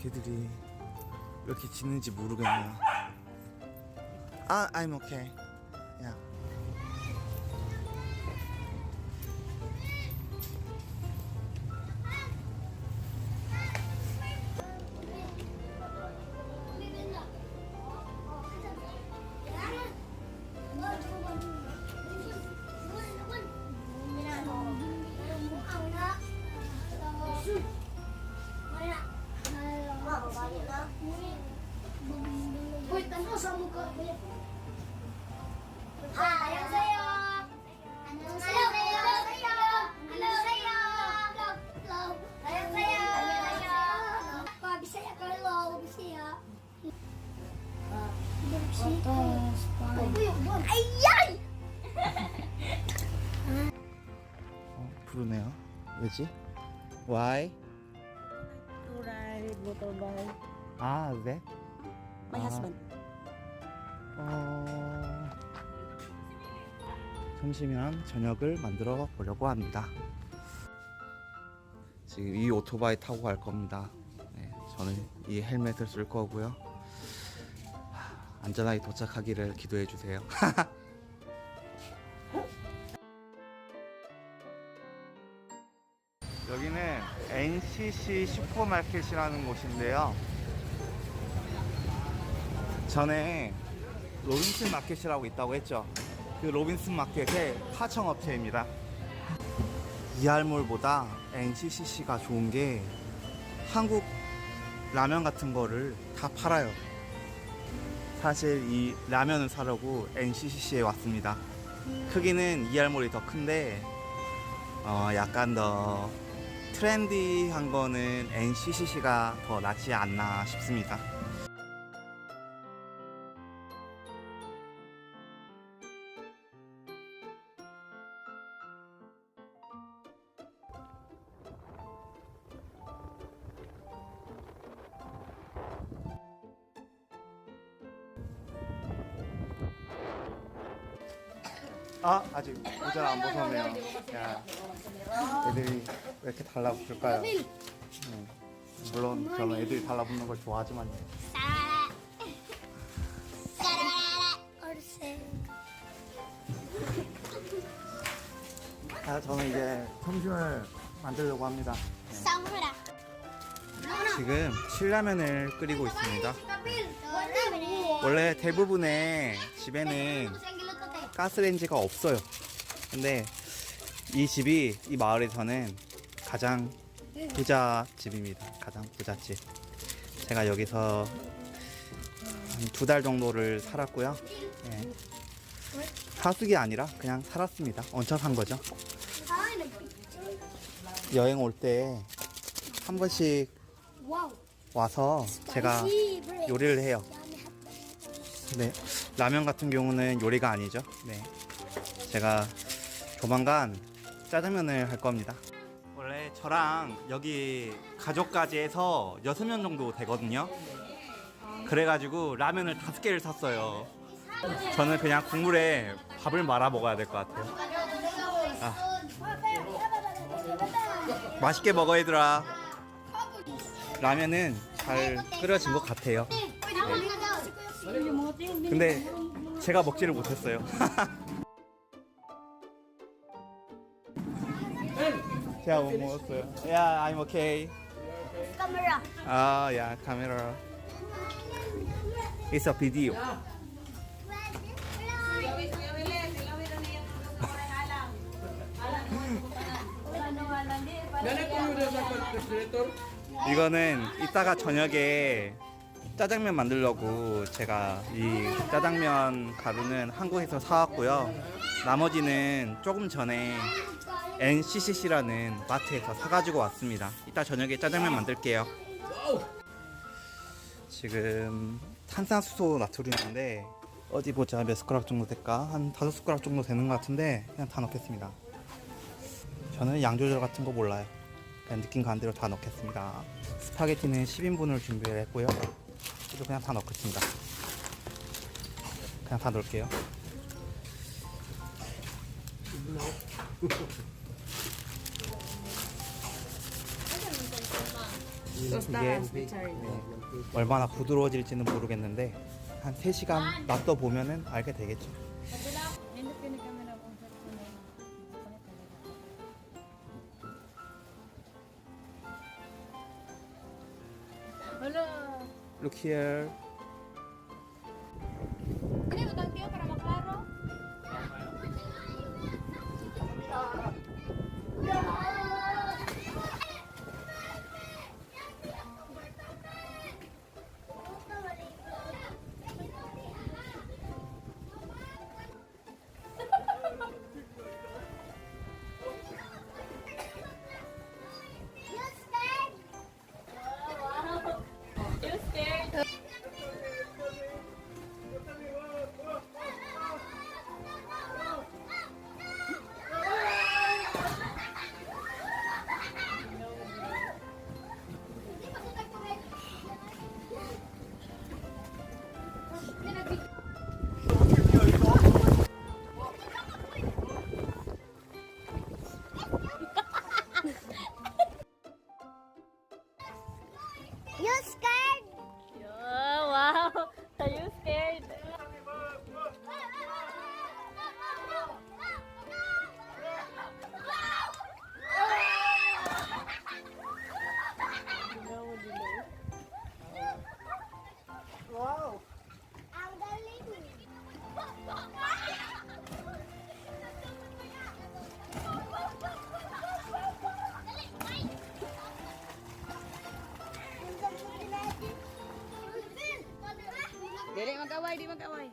걔들이 왜 이렇게 짖는지 모르겠네요. 아, I'm okay. Yeah. 안녕하세요. 부르네요. 왜지? Why? Motorbike. 아, 네? My husband. 점심이랑 저녁을 만들어 보려고 합니다. 지금 이 오토바이 타고 갈 겁니다. 네, 저는 이 헬멧을 쓸 거고요. 안전하게 도착하기를 기도해 주세요. 여기는 NCC 슈퍼마켓이라는 곳인데요. 전에 로빈슨 마켓이라고 있다고 했죠. 그 로빈슨 마켓의 하청업체입니다. 이알몰보다 NCCC가 좋은 게 한국 라면 같은 거를 다 팔아요. 사실 이 라면을 사려고 NCCC에 왔습니다. 크기는 이알몰이 더 큰데 약간 더 트렌디한 거는 NCCC가 더 낫지 않나 싶습니다. 아직 모자를 안 벗었네요. 야, 애들이 왜 이렇게 달라붙을까요? 물론 저는 애들이 달라붙는 걸 좋아하지만요. 저는 이제 점심을 만들려고 합니다. 지금 신라면을 끓이고 있습니다. 원래 대부분의 집에는 가스레인지가 없어요. 근데 이 집이 이 마을에서는 가장 부자 집입니다. 가장 부잣 집. 제가 여기서 한 2달 정도를 살았고요. 네. 하숙이 아니라 그냥 살았습니다. 얹혀 산 거죠. 여행 올 때 한 번씩 와서 제가 요리를 해요. 네, 라면 같은 경우는 요리가 아니죠. 네, 제가 조만간 짜장면을 할 겁니다. 원래 저랑 여기 가족까지 해서 6명 정도 되거든요. 그래가지고 라면을 5개를 샀어요. 저는 그냥 국물에 밥을 말아 먹어야 될 것 같아요. 맛있게 먹어 얘들아. 라면은 잘 끓여진 것 같아요. 근데 제가 먹지를 못했어요. 제가 못 먹었어요. Yeah, I'm okay. 카메라. Yeah, camera. It's a video. 이거는 이따가 저녁에 짜장면 만들려고 제가 이 짜장면 가루는 한국에서 사왔고요. 나머지는 조금 전에 NCCC라는 마트에서 사가지고 왔습니다. 이따 저녁에 짜장면 만들게요. 지금 탄산수소 나트륨인데 어디 보자. 몇 숟가락 정도 될까? 한 5숟가락 정도 되는 것 같은데 그냥 다 넣겠습니다. 저는 양 조절 같은 거 몰라요. 그냥 느낌 가는 대로 다 넣겠습니다. 스파게티는 10인분을 준비를 했고요. 이거 그냥 다 넣겠습니다. 그냥 다 넣을게요. Tostadas with charring. 얼마나 부드러워질지는 모르겠는데 한 3시간 놔둬 보면은 알게 되겠죠. Look here. Ini utang dia para maklaro. You scared? Oh, wow. Are you scared? Wow. Ang galing. Dili mag-away, di mag-away.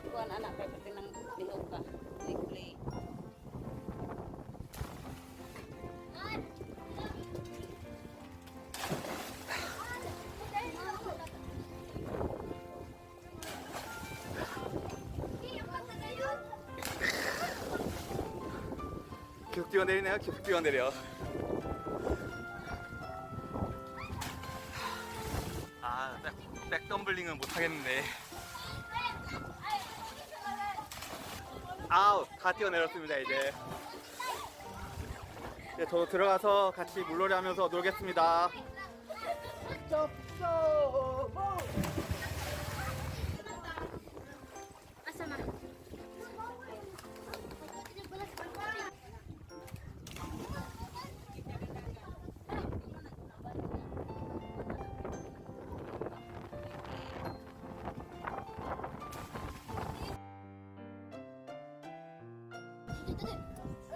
Kuan anak kay pati nang nihog ka. Play. 계속 뛰어내리네요. 계속 뛰어내려. 아, 백덤블링은 못하겠는데. 아우, 다 뛰어내렸습니다 이제. 이제 저도 들어가서 같이 물놀이 하면서 놀겠습니다. Asa na?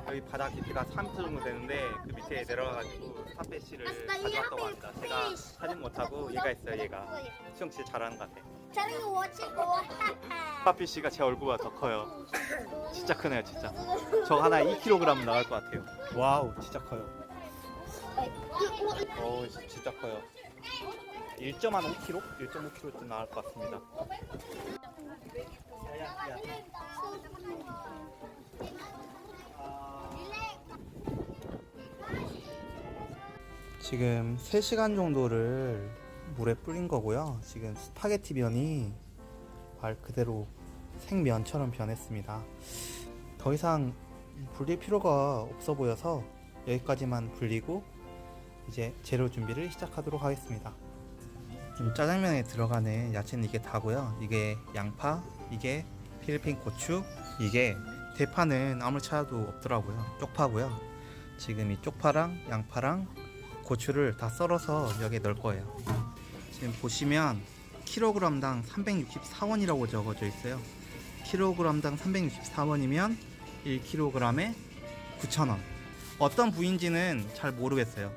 여기 바다 깊이가 3m 정도 되는데 그 밑에 내려가가지고 스타피쉬를 가져왔다고 합니다. 제가 사진 못하고 얘가 있어요. 얘가 수영 진짜 잘하는 것 같아. Tell you what you go. 스타피쉬가 제 얼굴보다 더 커요. 진짜 크네요 진짜. 저거 하나에 2kg 나갈 것 같아요. 와우 진짜 커요. 진짜 커요. 1.5kg? 1.5kg쯤 나갈 것 같습니다. 지금 3시간 정도를 물에 불린 거고요. 지금 스파게티 면이 말 그대로 생면처럼 변했습니다. 더 이상 불릴 필요가 없어 보여서 여기까지만 불리고 이제 재료 준비를 시작하도록 하겠습니다. 지금 짜장면에 들어가는 야채는 이게 다고요. 이게 양파, 이게 필리핀 고추, 이게 대파는 아무리 찾아도 없더라고요. 쪽파고요. 지금 이 쪽파랑 양파랑 고추를 다 썰어서 여기에 넣을 거예요. 지금 보시면 킬로그램당 364원이라고 적어져 있어요. 킬로그램당 364원이면 1kg에 9,000원. 어떤 부위인지는 잘 모르겠어요.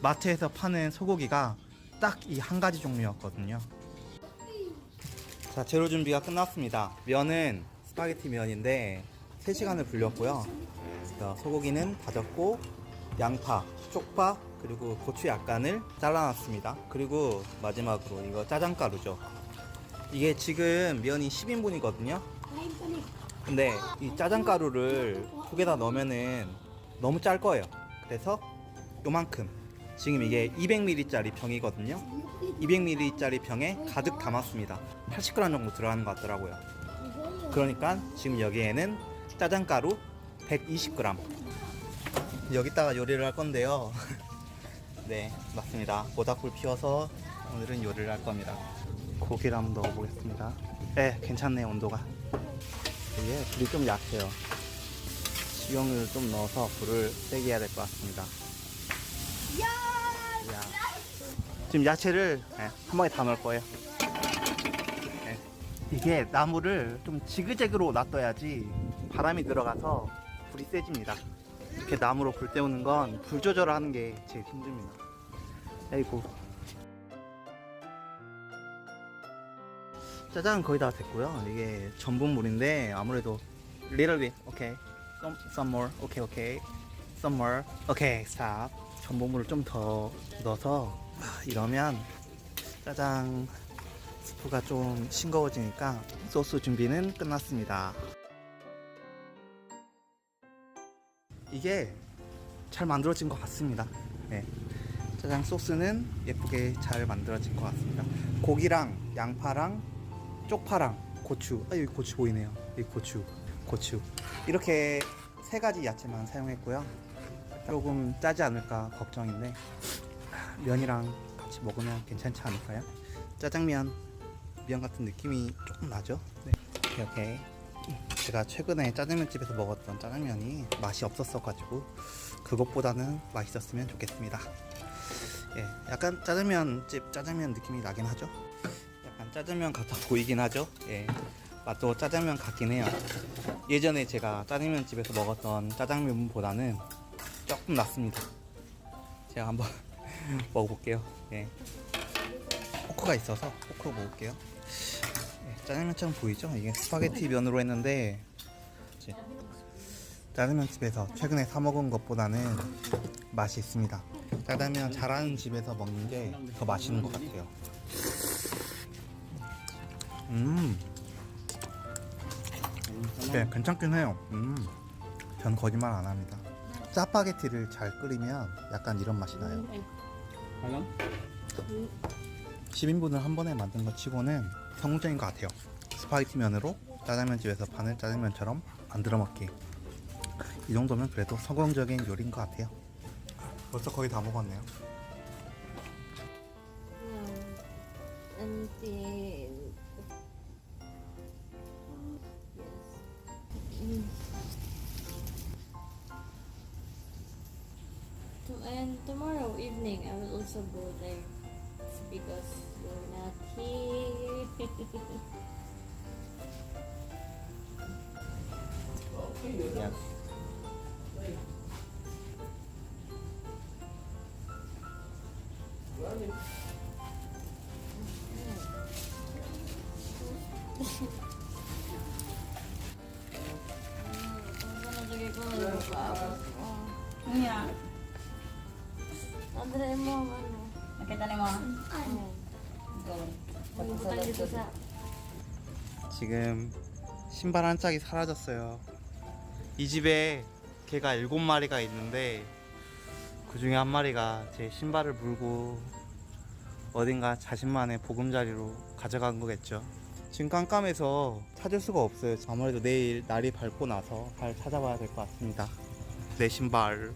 마트에서 파는 소고기가 딱 이 한 가지 종류였거든요. 자, 재료 준비가 끝났습니다. 면은 스파게티 면인데 3시간을 불렸고요. 자, 소고기는 다졌고 양파, 쪽파, 그리고 고추 약간을 잘라놨습니다. 그리고 마지막으로 이거 짜장가루죠. 이게 지금 면이 10인분이거든요. 근데 이 짜장가루를 두 개 다 넣으면은 너무 짤 거예요. 그래서 요만큼. 지금 이게 200ml짜리 병이거든요. 200ml짜리 병에 가득 담았습니다. 80g 정도 들어가는 것 같더라고요. 그러니까 지금 여기에는 짜장가루 120g. 여기다가 요리를 할 건데요. 네, 맞습니다. 모닥불 피워서 오늘은 요리를 할 겁니다. 고기를 한번 넣어보겠습니다. 네, 괜찮네요, 온도가. 이게 불이 좀 약해요. 식용유를 좀 넣어서 불을 세게 해야 될 것 같습니다. 야. 지금 야채를 한 방에 다 넣을 거예요. 네. 이게 나무를 좀 지그재그로 놔둬야지 바람이 들어가서 불이 세집니다. 이렇게 나무로 불 때우는 건 불 조절을 하는 게 제일 힘듭니다. 아이고. 짜장은 거의 다 됐고요. 이게 전분물인데 아무래도 little bit, okay, some more, okay, some more, okay, stop. 전분물을 좀 더 넣어서 이러면 짜장 스프가 좀 싱거워지니까 소스 준비는 끝났습니다. 이게 잘 만들어진 것 같습니다. 네. 짜장 소스는 예쁘게 잘 만들어진 것 같습니다. 고기랑 양파랑 쪽파랑 고추, 여기 고추 보이네요. 여기 고추 이렇게 세 가지 야채만 사용했고요. 조금 짜지 않을까 걱정인데 면이랑 같이 먹으면 괜찮지 않을까요? 짜장면 면 같은 느낌이 조금 나죠? 네. 오케이. 제가 최근에 짜장면집에서 먹었던 짜장면이 맛이 없었어가지고 그것보다는 맛있었으면 좋겠습니다. 예, 약간 짜장면집 짜장면 느낌이 나긴 하죠. 약간 짜장면 같아 보이긴 하죠. 예, 맛도 짜장면 같긴 해요. 예전에 제가 짜장면집에서 먹었던 짜장면보다는 조금 낫습니다. 제가 한번 먹어볼게요. 예, 포크가 있어서 포크로 먹을게요. 예, 짜장면처럼 보이죠? 이게 스파게티 면으로 했는데 짜장면집에서 최근에 사 먹은 것보다는 맛이 있습니다. 짜장면 잘하는 집에서 먹는 게 더 맛있는 것 같아요. 네, 괜찮긴 해요. 전 거짓말 안 합니다. 짜파게티를 잘 끓이면 약간 이런 맛이 나요. 10인분을 한 번에 만든 것 치고는 성공적인 것 같아요. 스파게티 면으로 짜장면집에서 파는 짜장면처럼 만들어 먹기. 이 정도면 그래도 성공적인 요리인 것 같아요. 벌써 거의 다 먹었네요. Until and tomorrow evening I will also go there because you're not here. Yes. Iya. Andre mo ano? Nakita ni mo? Go. Pagbutan dito sa 지금 신발 한 짝이 사라졌어요. 이 집에 개가 7마리가 있는데 그 중에 한 마리가 제 신발을 물고 어딘가 자신만의 보금자리로 가져간 거겠죠. 지금 깜깜해서 찾을 수가 없어요. 아무래도 내일 날이 밝고 나서 잘 찾아봐야 될 것 같습니다. 내 신발.